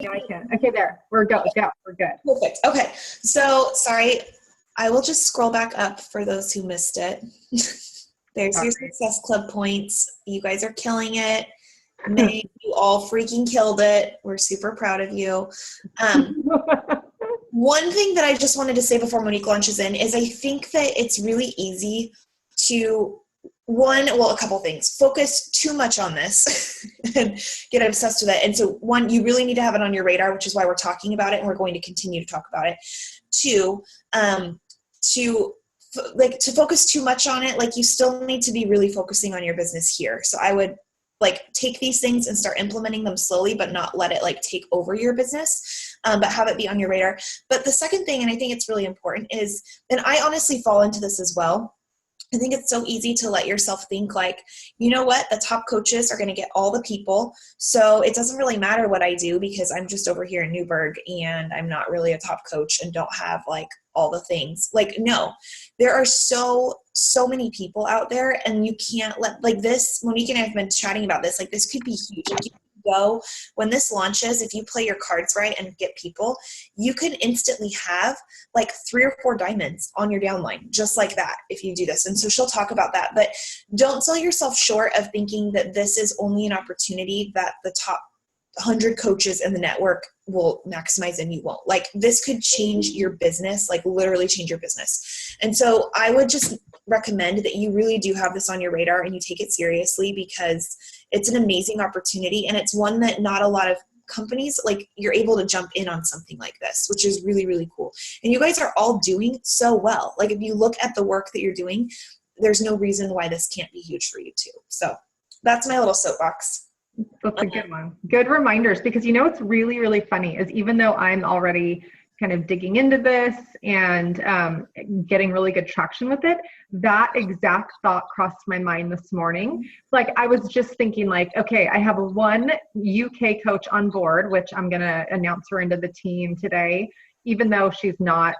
Yeah, I can. Okay, there. We're good. Yeah, we're good. Perfect. Okay. So sorry. I will just scroll back up for those who missed it. There's your Success Club points. You guys are killing it. May you all freaking killed it. We're super proud of you. One thing that I just wanted to say before Monique launches in is I think that it's really easy to a couple things. Focus too much on this and get obsessed with it. And so one, you really need to have it on your radar, which is why we're talking about it and we're going to continue to talk about it. Two, to focus too much on it, like you still need to be really focusing on your business here. So I would take these things and start implementing them slowly, but not let it take over your business, but have it be on your radar. But the second thing, and I think it's really important, is, and I honestly fall into this as well, I think it's so easy to let yourself think you know what, the top coaches are going to get all the people. So it doesn't really matter what I do because I'm just over here in Newburgh and I'm not really a top coach and don't have all the things. No, there are so many people out there and you can't let this. Monique and I have been chatting about this. This could be huge. You can go when this launches, if you play your cards right and get people, you could instantly have 3 or 4 diamonds on your downline, just like that, if you do this. And so she'll talk about that, but don't sell yourself short of thinking that this is only an opportunity that the top 100 coaches in the network will maximize and you won't. This could change your business, literally change your business. And so I would just recommend that you really do have this on your radar and you take it seriously because it's an amazing opportunity and it's one that not a lot of companies, you're able to jump in on something like this, which is really, really cool. And you guys are all doing so well. If you look at the work that you're doing, there's no reason why this can't be huge for you too. So that's my little soapbox. That's a good one. Good reminders, because what's really, really funny is even though I'm already kind of digging into this and getting really good traction with it, that exact thought crossed my mind this morning. I was just thinking okay, I have one UK coach on board, which I'm going to announce her into the team today, even though she's not,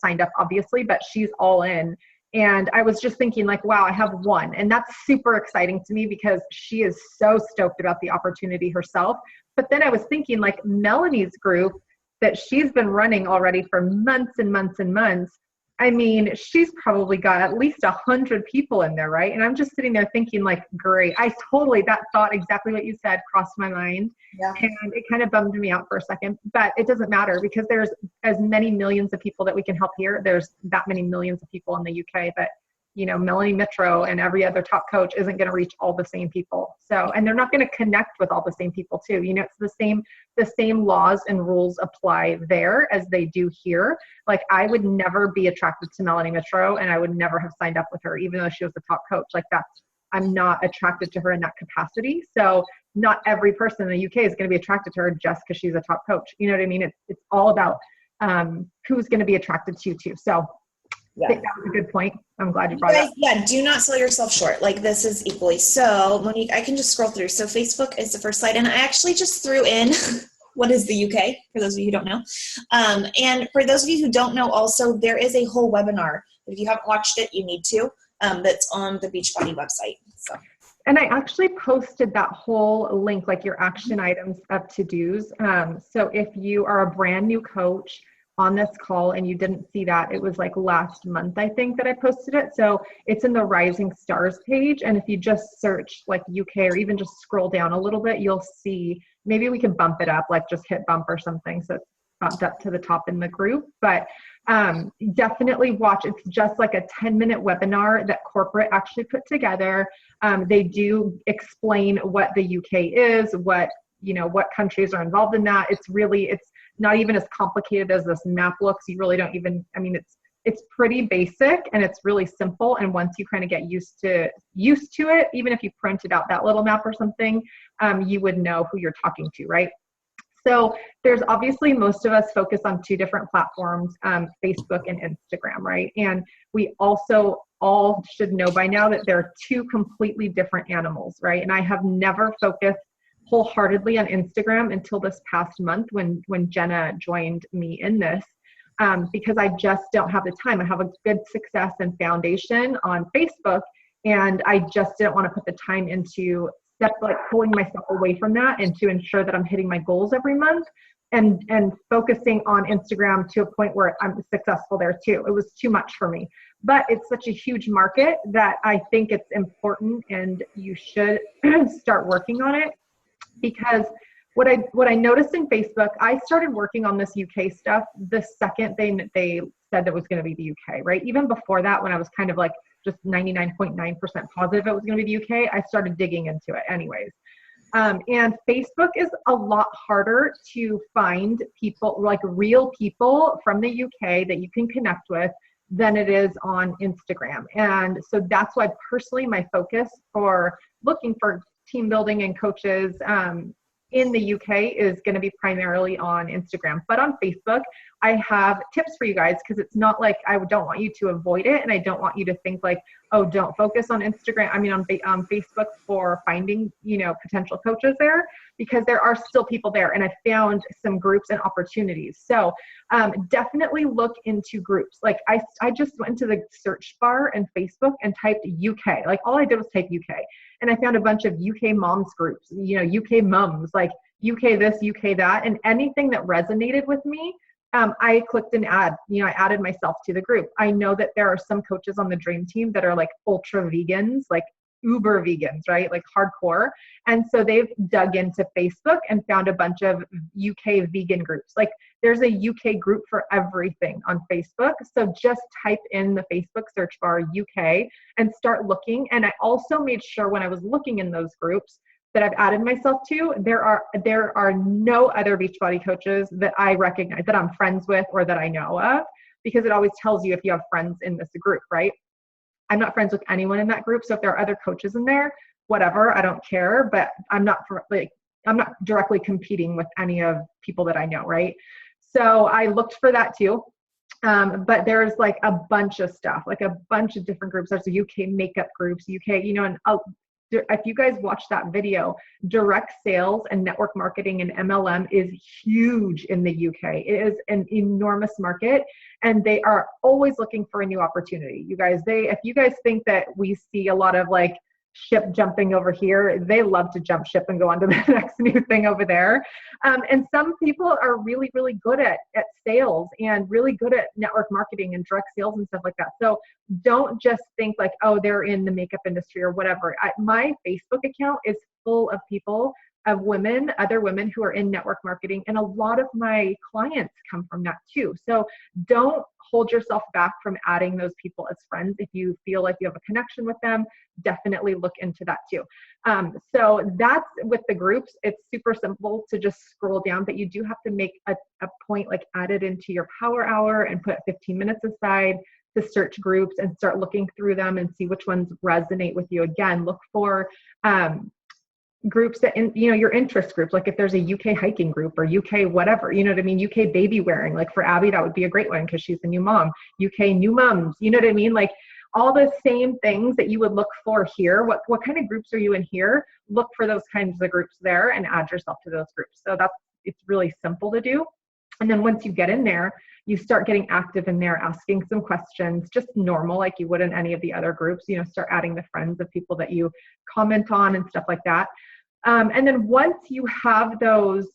signed up obviously, but she's all in. And I was just thinking wow, I have one. And that's super exciting to me because she is so stoked about the opportunity herself. But then I was thinking Melanie's group that she's been running already for months and months and months. I mean, she's probably got at least 100 people in there, right? And I'm just sitting there thinking great. That thought, exactly what you said, crossed my mind. Yeah. And it kind of bummed me out for a second, but it doesn't matter because there's as many millions of people that we can help here. There's that many millions of people in the UK, but Melanie Mitro and every other top coach isn't going to reach all the same people. So, and they're not going to connect with all the same people too. It's the same laws and rules apply there as they do here. I would never be attracted to Melanie Mitro and I would never have signed up with her, even though she was the top coach. I'm not attracted to her in that capacity. So not every person in the UK is going to be attracted to her just because she's a top coach. You know what I mean? It's all about who's going to be attracted to you too. So yeah. I think that was a good point. I'm glad you brought it up. Yeah, do not sell yourself short. This is equally. So Monique, I can just scroll through. So Facebook is the first slide. And I actually just threw in what is the UK, for those of you who don't know. And for those of you who don't know also, there is a whole webinar. If you haven't watched it, you need to. That's on the Beachbody website. So. And I actually posted that whole link, your action items of to-dos. So if you are a brand new coach on this call and you didn't see that, it was last month, I think, that I posted it. So it's in the Rising Stars page. And if you just search UK or even just scroll down a little bit, you'll see, maybe we can bump it up, just hit bump or something. So it's bumped up to the top in the group, but definitely watch. It's just a 10-minute webinar that corporate actually put together. They do explain what the UK is, what countries are involved in that. It's not even as complicated as this map looks. You really don't even, it's pretty basic and it's really simple. And once you kind of get used to it, even if you printed out that little map or something, you would know who you're talking to, right? So there's obviously, most of us focus on 2 different platforms, Facebook and Instagram, right? And we also all should know by now that they're 2 completely different animals, right? And I have never focused wholeheartedly on Instagram until this past month when Jenna joined me in this, because I just don't have the time. I have a good success and foundation on Facebook, and I just didn't want to put the time into pulling myself away from that and to ensure that I'm hitting my goals every month. and focusing on Instagram to a point where I'm successful there too. It was too much for me. But it's such a huge market that I think it's important and you should start working on it, because what I noticed in Facebook, I started working on this UK stuff the second they said that was going to be the UK, right? Even before that, when I was kind of like just 99.9% positive it was going to be the UK, I started digging into it anyways. And Facebook is a lot harder to find people, like real people from the UK that you can connect with, than it is on Instagram. And so that's why personally my focus for looking for team building and coaches in the UK is going to be primarily on Instagram. But on Facebook, I have tips for you guys, because it's not like I don't want you to avoid it. And I don't want you to think like, oh, don't focus on Instagram. I mean, on Facebook for finding, potential coaches there, because there are still people there. And I found some groups and opportunities. So definitely look into groups. Like I just went into the search bar in Facebook and typed UK. Like all I did was type UK. And I found a bunch of UK moms groups, UK mums, like UK this, UK that, and anything that resonated with me, I clicked an add. I added myself to the group. I know that there are some coaches on the Dream Team that are like ultra vegans, like uber vegans, right? Like hardcore. And so they've dug into Facebook and found a bunch of UK vegan groups. Like there's a UK group for everything on Facebook. So just type in the Facebook search bar UK and start looking. And I also made sure when I was looking in those groups that I've added myself to, there are no other Beachbody coaches that I recognize, that I'm friends with or that I know of, because it always tells you if you have friends in this group, right? I'm not friends with anyone in that group. So if there are other coaches in there, whatever, I don't care, but I'm not directly competing with any of people that I know, right? So I looked for that too. But there's like a bunch of stuff, like a bunch of different groups. There's UK makeup groups, UK, and if you guys watch that video, direct sales and network marketing and MLM is huge in the UK. It is an enormous market, and they are always looking for a new opportunity. You guys, if you guys think that we see a lot of like ship jumping over here, they love to jump ship and go on to the next new thing over there. And some people are really, really good at sales and really good at network marketing and direct sales and stuff like that. So don't just think like, oh, they're in the makeup industry or whatever. My Facebook account is full of people, of women, other women who are in network marketing. And a lot of my clients come from that too. So don't hold yourself back from adding those people as friends. If you feel like you have a connection with them, definitely look into that too. So that's with the groups. It's super simple to just scroll down, but you do have to make a point, like add it into your power hour and put 15 minutes aside to search groups and start looking through them and see which ones resonate with you. Again, look for groups that your interest groups, like if there's a UK hiking group or UK whatever, you know what I mean, UK baby wearing, like for Abby that would be a great one because she's a new mom. UK new moms, you know what I mean, like all the same things that you would look for here. What kind of groups are you in here? Look for those kinds of groups there and add yourself to those groups. So it's really simple to do. And then once you get in there, you start getting active in there, asking some questions, just normal, like you would in any of the other groups, start adding the friends of people that you comment on and stuff like that. And then once you have those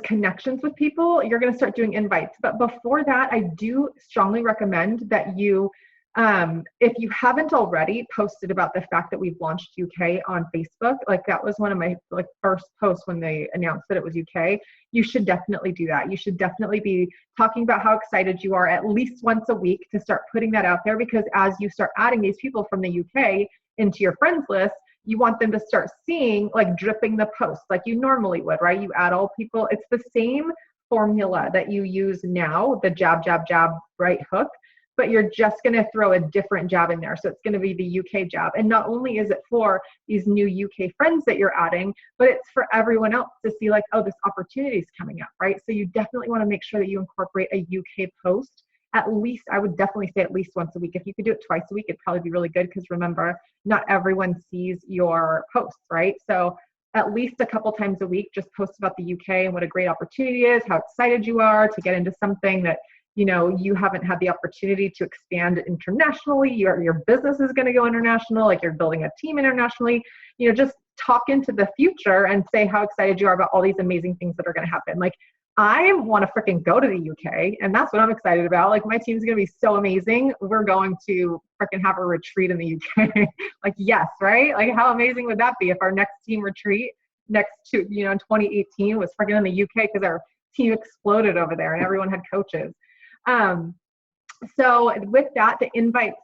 connections with people, you're going to start doing invites. But before that, I do strongly recommend that you, if you haven't already posted about the fact that we've launched UK on Facebook, like that was one of my first posts when they announced that it was UK, you should definitely do that. You should definitely be talking about how excited you are at least once a week to start putting that out there, because as you start adding these people from the UK into your friends list, you want them to start seeing, like dripping the posts like you normally would, right? You add all people. It's the same formula that you use now, the jab, jab, jab, right hook, but you're just going to throw a different jab in there. So it's going to be the UK jab. And not only is it for these new UK friends that you're adding, but it's for everyone else to see like, oh, this opportunity is coming up, right? So you definitely want to make sure that you incorporate a UK post. At least, I would definitely say at least once a week. If you could do it twice a week, it'd probably be really good, because remember, not everyone sees your posts, right? So at least a couple times a week, just post about the UK and what a great opportunity is, how excited you are to get into something that, you haven't had the opportunity to expand internationally. Your business is going to go international, like you're building a team internationally. Just talk into the future and say how excited you are about all these amazing things that are going to happen. Like, I want to freaking go to the UK, and that's what I'm excited about. Like, my team's going to be so amazing. We're going to freaking have a retreat in the UK. Like, yes, right? Like, how amazing would that be if our next team retreat next to, in 2018 was freaking in the UK, because our team exploded over there and everyone had coaches. So with that, the invites,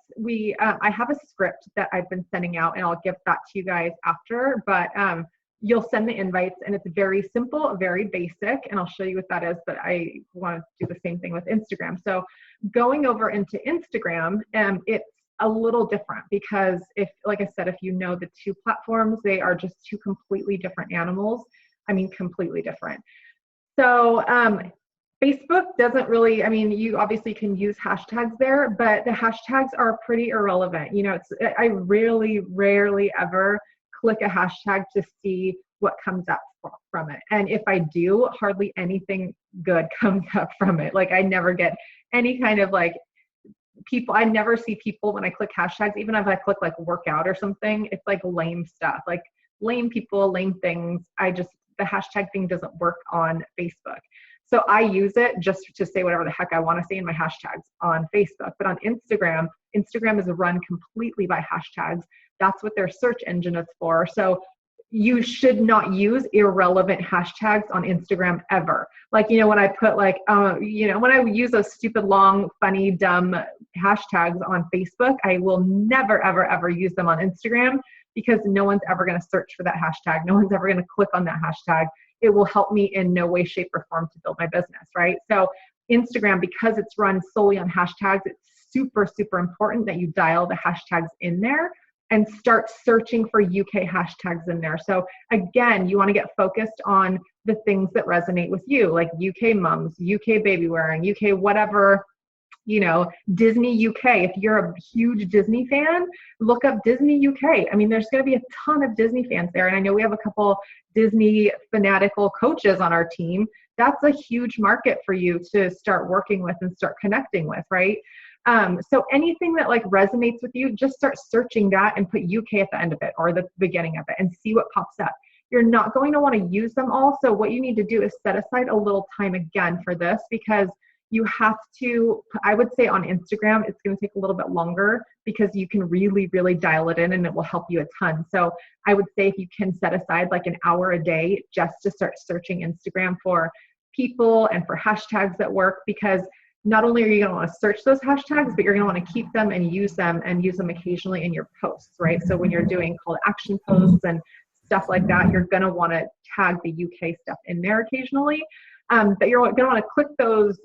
I have a script that I've been sending out, and I'll give that to you guys after, but you'll send the invites, and it's very simple, very basic, and I'll show you what that is, but I want to do the same thing with Instagram. So going over into Instagram, it's a little different, because like I said, if you know the two platforms, they are just two completely different animals. I mean, completely different. So Facebook doesn't really, you obviously can use hashtags there, but the hashtags are pretty irrelevant. I really rarely ever click a hashtag to see what comes up from it. And if I do, hardly anything good comes up from it. Like, I never get any kind of like people, I never see people when I click hashtags, even if I click like workout or something, it's like lame stuff, like lame people, lame things. The hashtag thing doesn't work on Facebook. So I use it just to say whatever the heck I want to say in my hashtags on Facebook. But on Instagram is run completely by hashtags. That's what their search engine is for. So you should not use irrelevant hashtags on Instagram ever. Like, when I put like, when I use those stupid, long, funny, dumb hashtags on Facebook, I will never, ever, ever use them on Instagram, because no one's ever going to search for that hashtag. No one's ever going to click on that hashtag. It will help me in no way, shape, or form to build my business, right? So Instagram, because it's run solely on hashtags, it's super, super important that you dial the hashtags in there and start searching for UK hashtags in there. So again, you want to get focused on the things that resonate with you, like UK mums, UK baby wearing, UK whatever, Disney UK. If you're a huge Disney fan, look up Disney UK. There's going to be a ton of Disney fans there. And I know we have a couple Disney fanatical coaches on our team. That's a huge market for you to start working with and start connecting with, right? So anything that like resonates with you, just start searching that and put UK at the end of it or the beginning of it and see what pops up. You're not going to want to use them all. So what you need to do is set aside a little time again for this, because you have to, I would say on Instagram, it's going to take a little bit longer, because you can really, really dial it in and it will help you a ton. So I would say if you can set aside like an hour a day just to start searching Instagram for people and for hashtags that work, because not only are you going to want to search those hashtags, but you're going to want to keep them and use them occasionally in your posts, right? So when you're doing call to action posts and stuff like that, you're going to want to tag the UK stuff in there occasionally. But you're going to want to click those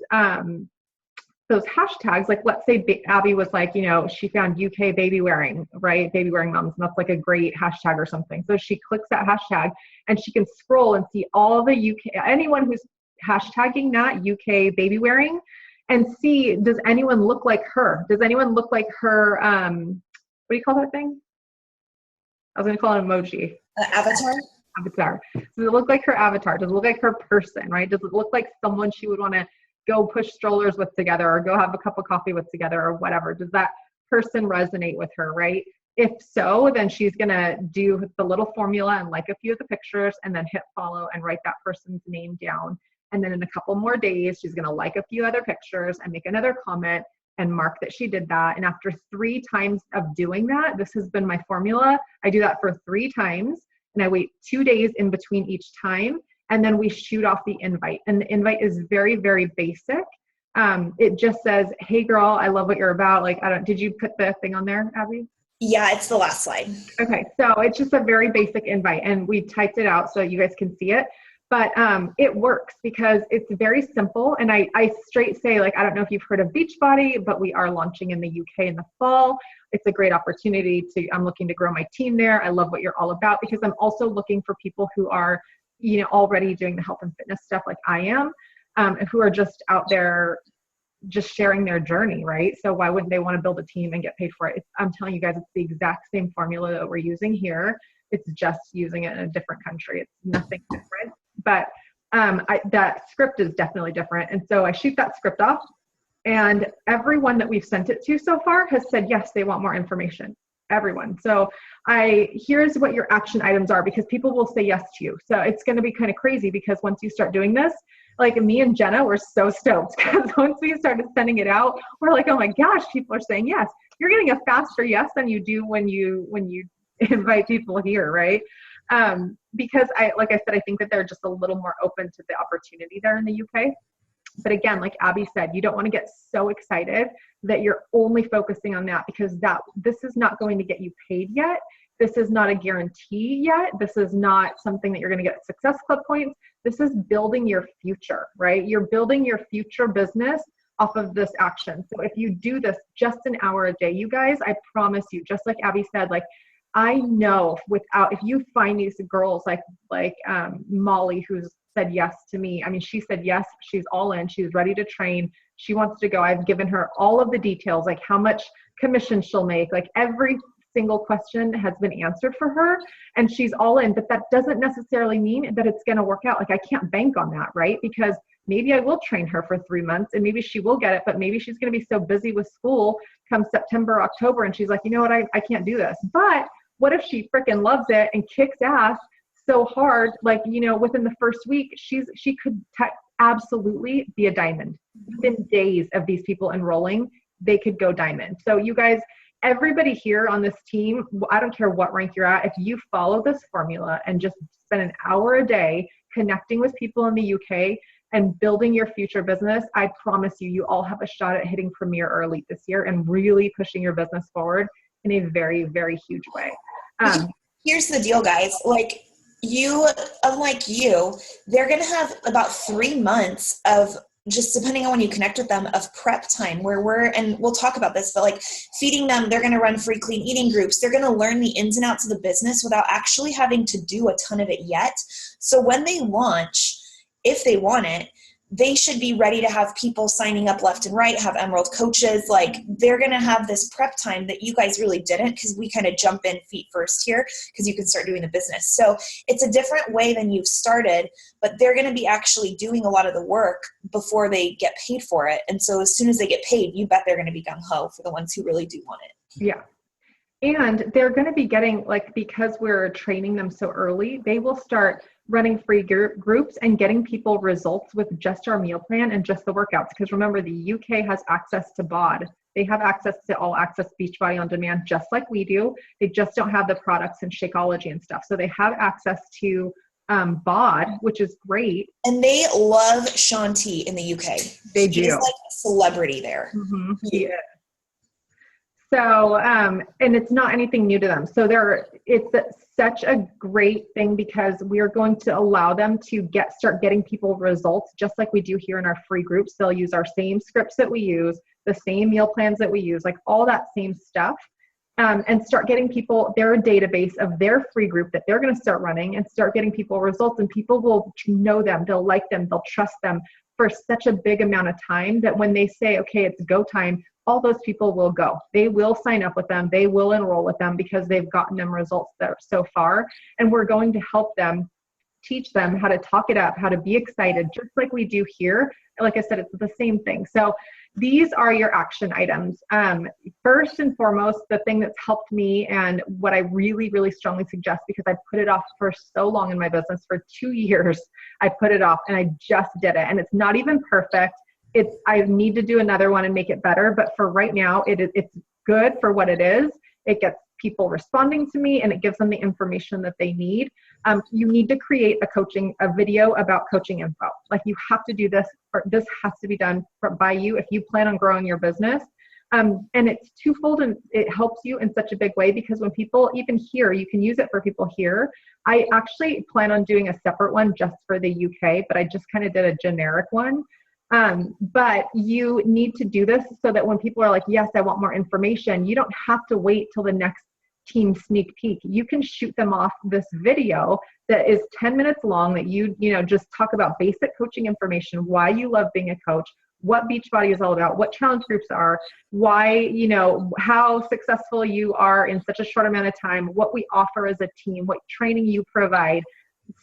hashtags. Like, let's say Abby was like, she found UK baby wearing, right? Baby wearing moms. And that's like a great hashtag or something. So she clicks that hashtag and she can scroll and see all the UK, anyone who's hashtagging that UK baby wearing, and see, does anyone look like her? Does anyone look like her? What do you call that thing? I was going to call it an emoji. Avatar. Avatar. Does it look like her avatar? Does it look like her person, right? Does it look like someone she would want to go push strollers with together or go have a cup of coffee with together or whatever? Does that person resonate with her, right? If so, then she's going to do the little formula and like a few of the pictures and then hit follow and write that person's name down. And then in a couple more days, she's going to like a few other pictures and make another comment and mark that she did that. And after 3 times of doing that, this has been my formula. I do that for 3 times. And I wait 2 days in between each time, and then we shoot off the invite. And the invite is very, very basic. It just says, "Hey girl, I love what you're about." Like, did you put the thing on there, Abby? Yeah, it's the last slide. Okay, so it's just a very basic invite, and we typed it out so you guys can see it. But it works because it's very simple. And I straight say, like, I don't know if you've heard of Beachbody, but we are launching in the UK in the fall. It's a great opportunity I'm looking to grow my team there. I love what you're all about, because I'm also looking for people who are, already doing the health and fitness stuff like I am, and who are just out there just sharing their journey, right? So why wouldn't they want to build a team and get paid for it? I'm telling you guys, it's the exact same formula that we're using here. It's just using it in a different country. It's nothing different. But that script is definitely different. And so I shoot that script off, and everyone that we've sent it to so far has said, yes, they want more information. everyone. So here's what your action items are, because people will say yes to you. So it's going to be kind of crazy, because once you start doing this, like me and Jenna were so stoked, because once we started sending it out, we're like, oh my gosh, people are saying yes. You're getting a faster yes than you do when you invite people here, right? Because like I said, I think that they're just a little more open to the opportunity there in the UK. But again, like Abby said, you don't want to get so excited that you're only focusing on that, because this is not going to get you paid yet. This is not a guarantee yet. This is not something that you're going to get Success Club points. This is building your future, right? You're building your future business off of this action. So if you do this just an hour a day, you guys, I promise you, just like Abby said, like, I know if you find these girls like Molly, who's said yes to me. I mean, she said yes, she's all in, she's ready to train. She wants to go. I've given her all of the details, like how much commission she'll make, like every single question has been answered for her, and she's all in. But that doesn't necessarily mean that it's going to work out. Like, I can't bank on that, right? Because maybe I will train her for 3 months and maybe she will get it, but maybe she's going to be so busy with school come September, October, and she's like, you know what, I can't do this. But what if she freaking loves it and kicks ass so hard, like, within the first week, she could absolutely be a diamond. Within days of these people enrolling, they could go diamond. So you guys, everybody here on this team, I don't care what rank you're at, if you follow this formula and just spend an hour a day connecting with people in the UK and building your future business, I promise you all have a shot at hitting Premier or Elite this year and really pushing your business forward in a very, very huge way. Here's the deal, guys. Like, unlike you, they're going to have about 3 months of, just depending on when you connect with them, of prep time where and we'll talk about this, but like feeding them, they're going to run free clean eating groups. They're going to learn the ins and outs of the business without actually having to do a ton of it yet. So when they launch, if they want it, they should be ready to have people signing up left and right, have Emerald coaches. Like, they're going to have this prep time that you guys really didn't, because we kind of jump in feet first here because you can start doing the business. So it's a different way than you've started, but they're going to be actually doing a lot of the work before they get paid for it. And so as soon as they get paid, you bet they're going to be gung-ho for the ones who really do want it. Yeah. And they're going to be getting, like, because we're training them so early, they will start running free groups and getting people results with just our meal plan and just the workouts. Because remember, the UK has access to BOD. They have access to All Access Beachbody on Demand, just like we do. They just don't have the products and Shakeology and stuff. So they have access to BOD, which is great. And they love Shanti in the UK. They do. She's like a celebrity there. Mm-hmm. Yeah. So, and it's not anything new to them. So it's such a great thing, because we're going to allow them to start getting people results just like we do here in our free groups. They'll use our same scripts that we use, the same meal plans that we use, like all that same stuff, and start getting people their database of their free group that they're going to start running, and start getting people results, and people will know them, they'll like them, they'll trust them for such a big amount of time that when they say, okay, it's go time, all those people will go. They will sign up with them. They will enroll with them because they've gotten them results there so far. And we're going to help them, teach them how to talk it up, how to be excited, just like we do here. Like I said, it's the same thing. So these are your action items. First and foremost, the thing that's helped me, and what I really, really strongly suggest, because I put it off for so long in my business, for 2 years, I put it off and I just did it. And it's not even perfect. I need to do another one and make it better. But for right now, it's good for what it is. It gets people responding to me and it gives them the information that they need. You need to create a video about coaching info. Like, you have to do this, or this has to be done by you if you plan on growing your business. And it's twofold, and it helps you in such a big way, because when people even here, you can use it for people here. I actually plan on doing a separate one just for the UK, but I just kind of did a generic one. But you need to do this so that when people are like, yes, I want more information, you don't have to wait till the next team sneak peek. You can shoot them off this video that is 10 minutes long, that you just talk about basic coaching information, why you love being a coach, what Beachbody is all about, what challenge groups are, why, how successful you are in such a short amount of time, what we offer as a team, what training you provide.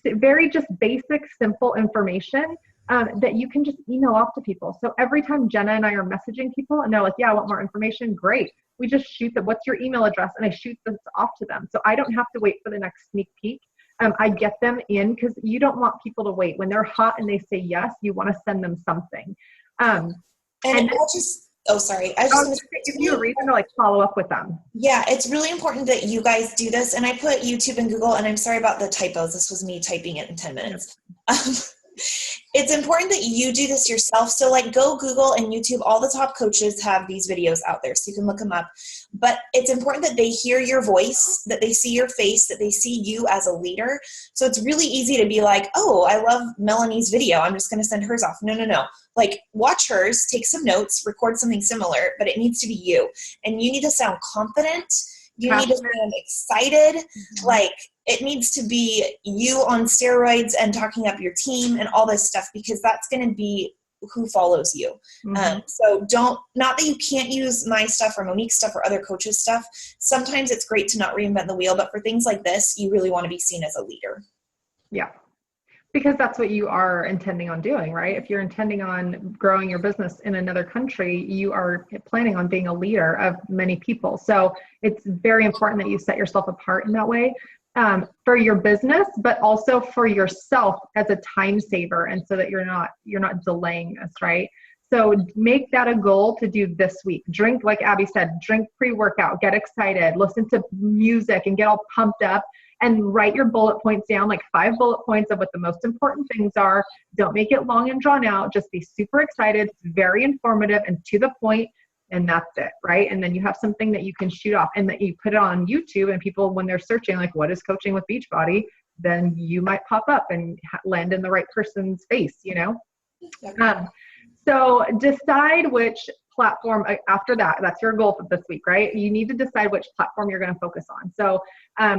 Very just basic, simple information that you can just email off to people. So every time Jenna and I are messaging people and they're like, yeah, I want more information, great. We just shoot them, what's your email address? And I shoot this off to them. So I don't have to wait for the next sneak peek. I get them in because you don't want people to wait. When they're hot and they say yes, you want to send them something. Sorry. I just give you a reason to like follow up with them. Yeah, it's really important that you guys do this. And I put YouTube and Google, and I'm sorry about the typos. This was me typing it in 10 minutes. It's important that you do this yourself. So like go Google and YouTube. All the top coaches have these videos out there, so you can look them up. But it's important that they hear your voice, that they see your face, that they see you as a leader. So it's really easy to be like, oh, I love Melanie's video, I'm just going to send hers off. No. Like watch hers, take some notes, record something similar, but it needs to be you. And you need to sound confident. You need to sound excited. Mm-hmm. Like it needs to be you on steroids and talking up your team and all this stuff, because that's going to be who follows you. Mm-hmm. So not that you can't use my stuff or Monique's stuff or other coaches' stuff. Sometimes it's great to not reinvent the wheel, but for things like this, you really want to be seen as a leader. Yeah. Because that's what you are intending on doing, right? If you're intending on growing your business in another country, you are planning on being a leader of many people. So it's very important that you set yourself apart in that way, for your business, but also for yourself as a time saver. And so that you're not delaying this, right? So make that a goal to do this week. Drink, like Abby said, drink pre-workout, get excited, listen to music and get all pumped up. And write your bullet points down, like 5 bullet points of what the most important things are. Don't make it long and drawn out. Just be super excited. It's very informative and to the point, and that's it, right? And then you have something that you can shoot off and that you put it on YouTube, and people, when they're searching, like, what is coaching with Beachbody? Then you might pop up and land in the right person's face, you know? So decide which platform after that's your goal for this week, right? You need to decide which platform you're going to focus on. So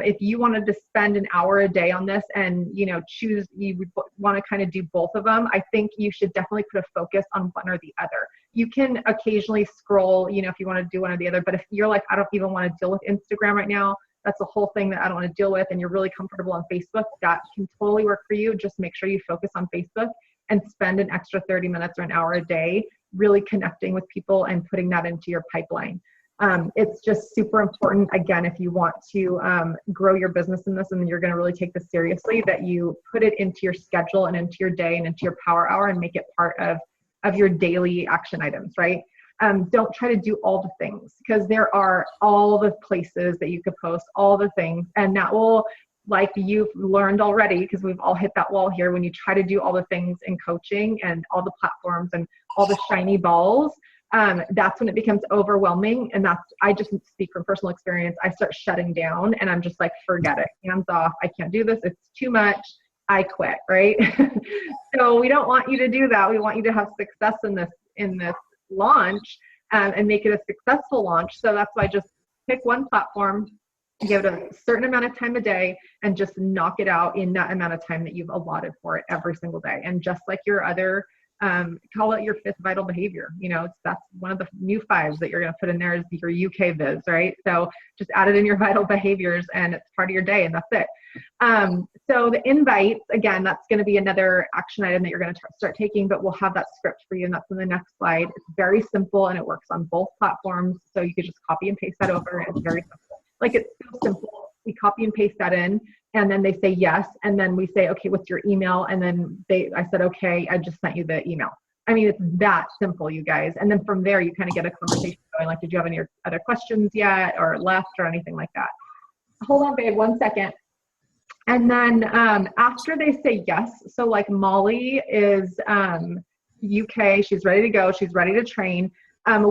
if you wanted to spend an hour a day on this and, choose, you would want to kind of do both of them, I think you should definitely put a focus on one or the other. You can occasionally scroll, if you want to do one or the other, but if you're like, I don't even want to deal with Instagram right now, that's a whole thing that I don't want to deal with, and you're really comfortable on Facebook, that can totally work for you. Just make sure you focus on Facebook and spend an extra 30 minutes or an hour a day really connecting with people and putting that into your pipeline. It's just super important, again, if you want to grow your business in this and you're going to really take this seriously, that you put it into your schedule and into your day and into your power hour and make it part of your daily action items, right? Don't try to do all the things, because there are all the places that you could post all the things, and that will, like you've learned already, because we've all hit that wall here, when you try to do all the things in coaching and all the platforms and all the shiny balls, that's when it becomes overwhelming. And I just speak from personal experience. I start shutting down and I'm just like, forget it, hands off. I can't do this. It's too much. I quit, right? So we don't want you to do that. We want you to have success in this launch and make it a successful launch. So that's why I just pick one platform, give it a certain amount of time a day, and just knock it out in that amount of time that you've allotted for it every single day. And just like your other, call it your 5th vital behavior. That's one of the new 5s that you're going to put in there is your UK viz, right? So just add it in your vital behaviors and it's part of your day, and that's it. So the invites, again, that's going to be another action item that you're going to start taking, but we'll have that script for you, and that's in the next slide. It's very simple and it works on both platforms. So you could just copy and paste that over. It's very simple. Like, it's so simple. We copy and paste that in, and then they say yes. And then we say, okay, what's your email? And then I said, okay, I just sent you the email. I mean, it's that simple, you guys. And then from there, you kind of get a conversation going. Like, did you have any other questions yet or left or anything like that? Hold on, babe, 1 second. And then after they say yes, so like Molly is UK, she's ready to go. She's ready to train.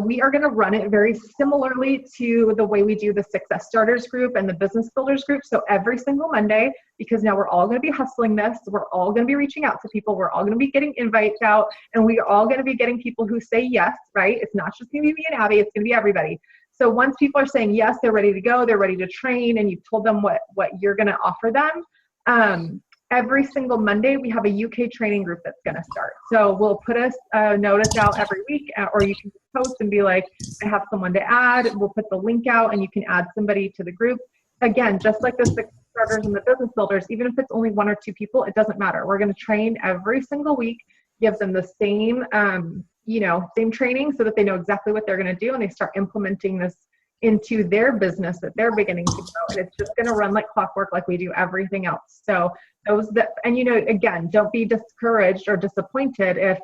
We are going to run it very similarly to the way we do the Success Starters group and the Business Builders group. So every single Monday, because now we're all going to be hustling this. We're all going to be reaching out to people. We're all going to be getting invites out, and we're all going to be getting people who say yes, right? It's not just going to be me and Abby. It's going to be everybody. So once people are saying yes, they're ready to go, they're ready to train, and you've told them what you're going to offer them, every single Monday, we have a UK training group that's going to start. So we'll put a notice out every week, or you can post and be like, I have someone to add. We'll put the link out and you can add somebody to the group. Again, just like the Success Starters and the Business Builders, even if it's only 1 or 2 people, it doesn't matter. We're going to train every single week. give them the same, same training so that they know exactly what they're going to do, and they start implementing this into their business that they're beginning to grow. And it's just going to run like clockwork, like we do everything else. So again, don't be discouraged or disappointed if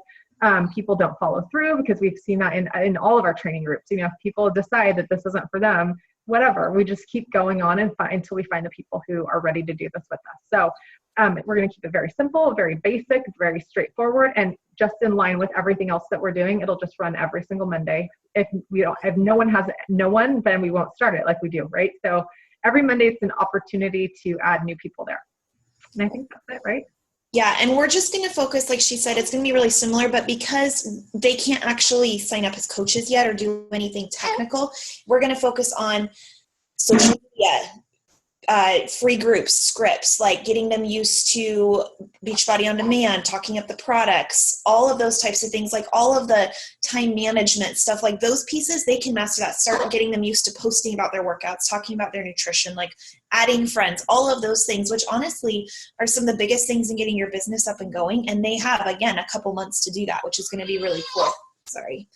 people don't follow through, because we've seen that in all of our training groups. If people decide that this isn't for them, whatever, we just keep going on until we find the people who are ready to do this with us. So we're going to keep it very simple, very basic, very straightforward, and just in line with everything else that we're doing. It'll just run every single Monday. If no one, then we won't start it like we do, right? So every Monday it's an opportunity to add new people there. And I think that's it, right? Yeah, and we're just going to focus, like she said, it's going to be really similar, but because they can't actually sign up as coaches yet or do anything technical, we're going to focus on social media, free groups, scripts, like getting them used to Beachbody On Demand, talking up the products, all of those types of things, like all of the time management stuff, like those pieces, they can master that. Start getting them used to posting about their workouts, talking about their nutrition, like adding friends, all of those things, which honestly are some of the biggest things in getting your business up and going. And they have, again, a couple months to do that, which is going to be really cool. Sorry.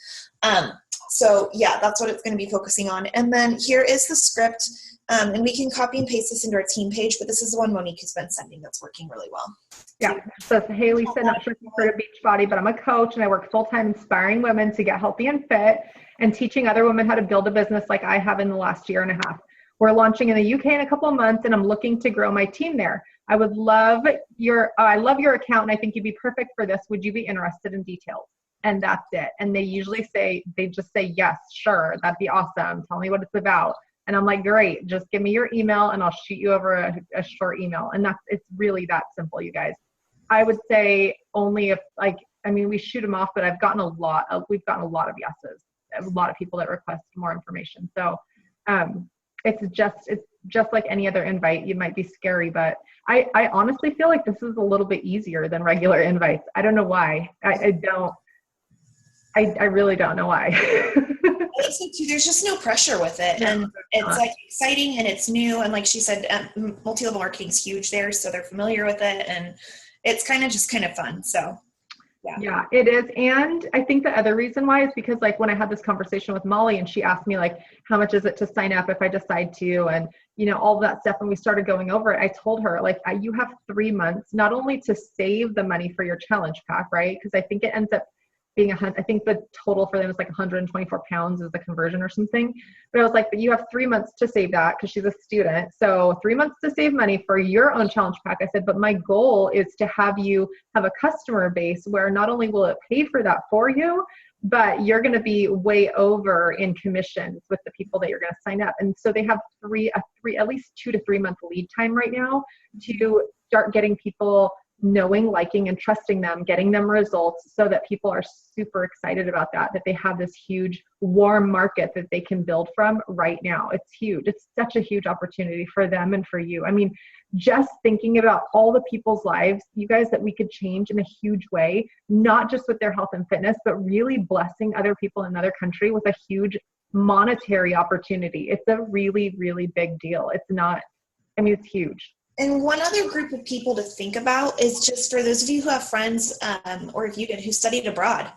So yeah, that's what it's going to be focusing on. And then here is the script. And we can copy and paste this into our team page, but this is the one Monique has been sending that's working really well. Yeah. So hey, Lisa, not sure if you've heard of Beachbody, but I'm a coach and I work full-time inspiring women to get healthy and fit and teaching other women how to build a business like I have in the last year and a half. We're launching in the UK in a couple of months, and I'm looking to grow my team there. I love your account, and I think you'd be perfect for this. Would you be interested in details? And that's it. And they just say, yes, sure. That'd be awesome. Tell me what it's about. And I'm like, great, just give me your email and I'll shoot you over a short email. And it's really that simple, you guys. I would say only if we shoot them off, but we've gotten a lot of yeses, a lot of people that request more information. So it's just like any other invite. You might be scary, but I honestly feel like this is a little bit easier than regular invites. I don't know why. I really don't know why. I think so too. There's just no pressure with it, and it's like exciting and it's new. And like she said, multi-level marketing is huge there, so they're familiar with it, and it's kind of fun. So yeah, it is. And I think the other reason why is because like when I had this conversation with Molly and she asked me like, how much is it to sign up if I decide to, and all of that stuff. And we started going over it. I told her like, you have 3 months, not only to save the money for your challenge pack, right? Because I think it ends up being I think the total for them is like 124 pounds is the conversion or something. But I was like, but you have 3 months to save that because she's a student. So 3 months to save money for your own challenge pack. I said, but my goal is to have you have a customer base where not only will it pay for that for you, but you're going to be way over in commissions with the people that you're going to sign up. And so they have at least 2 to 3 month lead time right now to start getting people knowing, liking, and trusting them, getting them results so that people are super excited about that they have this huge warm market that they can build from right now. It's huge. It's such a huge opportunity for them and for you. I mean, just thinking about all the people's lives, you guys, that we could change in a huge way, not just with their health and fitness, but really blessing other people in another country with a huge monetary opportunity. It's a really, really big deal. It's huge. And one other group of people to think about is just for those of you who have friends, or if you did, who studied abroad.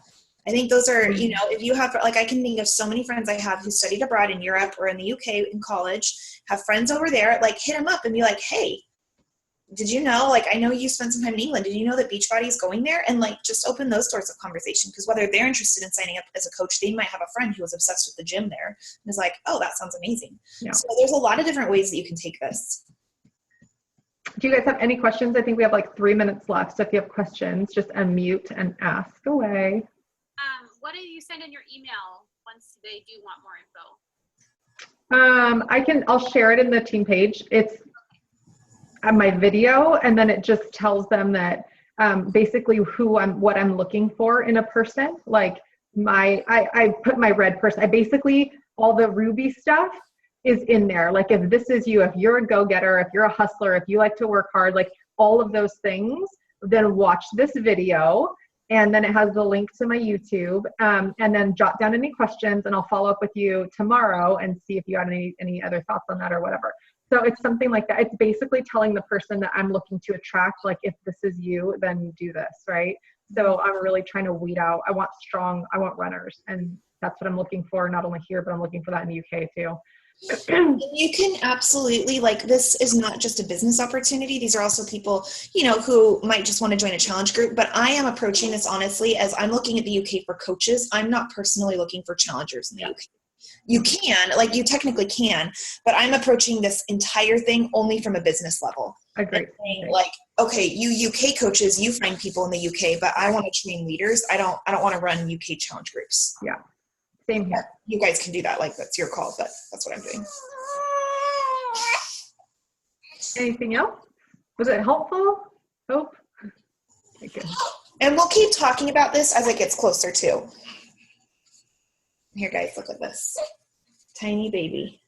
I think those are, if you have, like, I can think of so many friends I have who studied abroad in Europe or in the UK in college, have friends over there, like hit them up and be like, hey, did you know, like, I know you spent some time in England. Did you know that Beachbody is going there? And like, just open those doors of conversation, because whether they're interested in signing up as a coach, they might have a friend who was obsessed with the gym there and is like, oh, that sounds amazing. Yeah. So there's a lot of different ways that you can take this. Do you guys have any questions? I think we have like 3 minutes left. So if you have questions, just unmute and ask away. What do you send in your email once they do want more info? I'll share it in the team page. It's my video, and then it just tells them that basically what I'm looking for in a person. Like I put my red person. All the Ruby stuff is in there. Like if this is you, if you're a go-getter, if you're a hustler, if you like to work hard, like all of those things, then watch this video. And then it has the link to my YouTube, and then jot down any questions, and I'll follow up with you tomorrow and see if you had any other thoughts on that or whatever. So it's something like that. It's basically telling the person that I'm looking to attract, like if this is you, then do this, right? So I'm really trying to weed out. I want runners. And that's what I'm looking for, not only here, but I'm looking for that in the UK too. You can absolutely, like, this is not just a business opportunity. These are also people, you know, who might just want to join a challenge group. But I am approaching this honestly as I'm looking at the UK for coaches. I'm not personally looking for challengers in the UK. You can, like, you technically can, but I'm approaching this entire thing only from a business level. Agreed. Saying, like, okay, you UK coaches, you find people in the UK, but I want to train leaders. I don't want to run UK challenge groups. Yeah. Same here. You guys can do that. Like, that's your call, but that's what I'm doing. Anything else? Was it helpful? Hope? Okay, good. And we'll keep talking about this as it gets closer too. Here, guys, look at this. Tiny baby.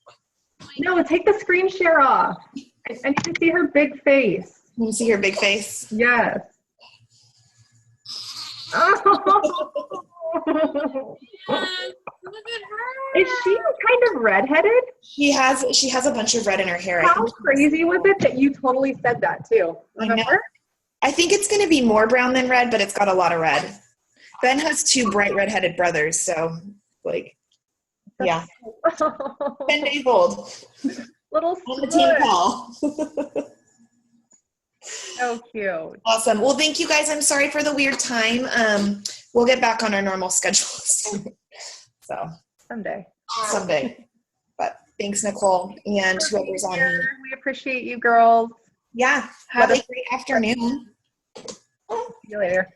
No, take the screen share off. I need to see her big face. You see her big face? Yes. Oh. Look at her. Is she kind of redheaded? She has a bunch of red in her hair. How crazy was it that you totally said that too? I know. Remember? I think it's going to be more brown than red, but it's got a lot of red. Ben has 2 bright red-headed brothers, so, like, yeah. 10 days old. Little On the team squirt. call. So cute. Awesome. Well, thank you guys. I'm sorry for the weird time. We'll get back on our normal schedules. So Someday. someday. But thanks, Nicole, and whoever's on here. We appreciate you girls. Yeah. Have Let a us- great afternoon. See you later.